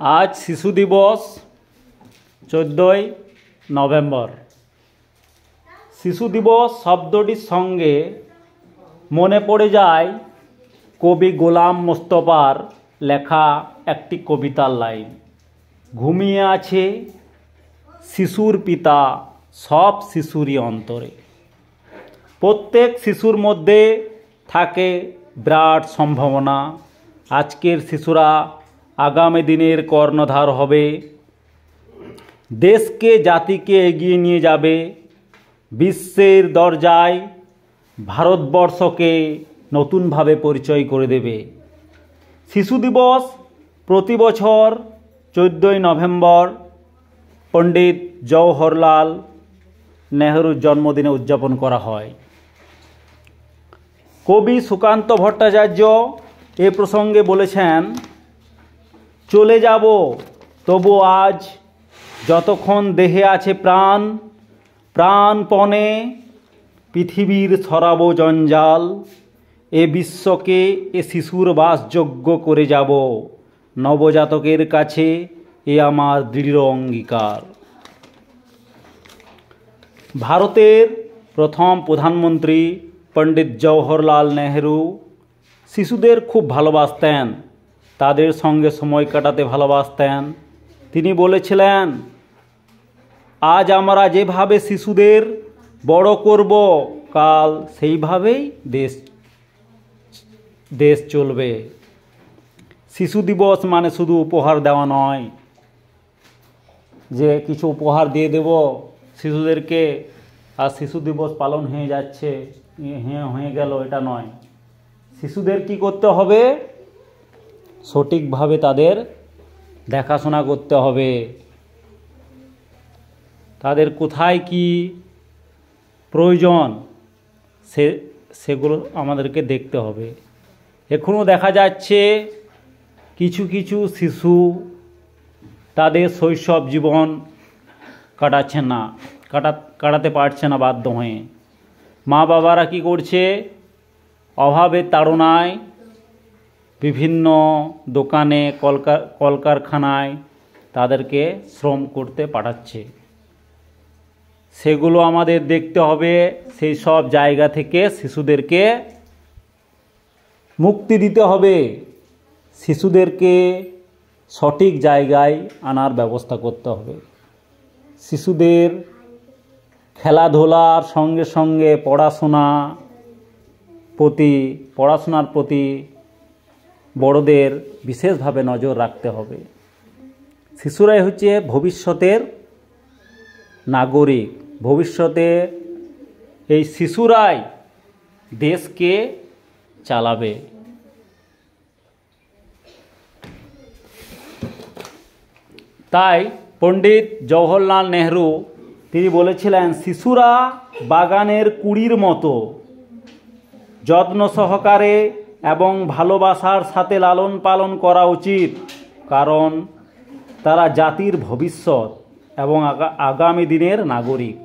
आज शिशु दिवस 14 नवेम्बर। शिशु दिवस शब्दটির সঙ্গে মনে পড়ে যায় কবি গোলাম মোস্তফার লেখা একটি কবিতার লাইন, ঘুমিয়ে আছে শিশুর পিতা সব শিশুরই অন্তরে। প্রত্যেক শিশুর মধ্যে থাকে বিরাট সম্ভাবনা। আজকের শিশুরা আগামী দিনের কর্ণধার হবে, দেশকে জাতিকে এগিয়ে নিয়ে যাবে, বিশ্বের দরজায় ভারতবর্ষকে নতুনভাবে পরিচয় করে দেবে। শিশু দিবস প্রতি বছর 14 নভেম্বর পণ্ডিত জওহরলাল নেহরুর জন্মদিনে উদযাপন করা হয়। কবি সুকান্ত ভট্টাচার্য এ প্রসঙ্গে বলেছেন, চলে যাব তবু আজ যতক্ষণ দেহে আছে প্রাণ, প্রাণপণে পৃথিবীর ছড়াবো জঞ্জাল, এ বিশ্বকে এ শিশুর বাসযোগ্য করে যাব, নবজাতকের কাছে এ আমার দৃঢ় অঙ্গীকার। ভারতের প্রথম প্রধানমন্ত্রী পণ্ডিত জওহরলাল নেহরু শিশুদের খুব ভালোবাসতেন, তাদের সঙ্গে সময় কাটাতে ভালোবাসতেন। তিনি বলেছিলেন, আজ আমরা যেভাবে শিশুদের বড় করব, কাল সেইভাবেই দেশ চলবে। শিশু দিবস মানে শুধু উপহার দেওয়া নয়, যে কিছু উপহার দিয়ে দেব শিশুদেরকে আর শিশু দিবস পালন হয়ে যাচ্ছে, হয়ে গেল, এটা নয়। শিশুদের কি করতে হবে? সঠিকভাবে তাদের দেখাশোনা করতে হবে, তাদের কোথায় কি প্রয়োজন সেগুলো আমাদেরকে দেখতে হবে। এখনও দেখা যাচ্ছে কিছু কিছু শিশু তাদের শৈশব জীবন কাটাতে পারছে না বাধ্য হয়ে। মা বাবারা কি করছে? অভাবের তাড়নায় বিভিন্ন দোকানে কলকারখানায় তাদেরকে শ্রম করতে পাঠাচ্ছে। সেগুলো আমাদের দেখতে হবে, সেই সব জায়গা থেকে শিশুদেরকে মুক্তি দিতে হবে, শিশুদেরকে সঠিক জায়গায় আনার ব্যবস্থা করতে হবে। শিশুদের খেলাধুলার সঙ্গে সঙ্গে পড়াশোনার প্রতি বড়দের বিশেষভাবে নজর রাখতে হবে। শিশুরাই হচ্ছে ভবিষ্যতের নাগরিক, ভবিষ্যতে এই শিশুরাই দেশকে চালাবে। তাই পণ্ডিত জওহরলাল নেহরু তিনি বলেছিলেন, শিশুরা বাগানের কুঁড়ির মতো, যত্ন সহকারে এবং ভালোবাসার সাথে লালন পালন করা উচিত, কারণ তারা জাতির ভবিষ্যৎ এবং আগামী দিনের নাগরিক।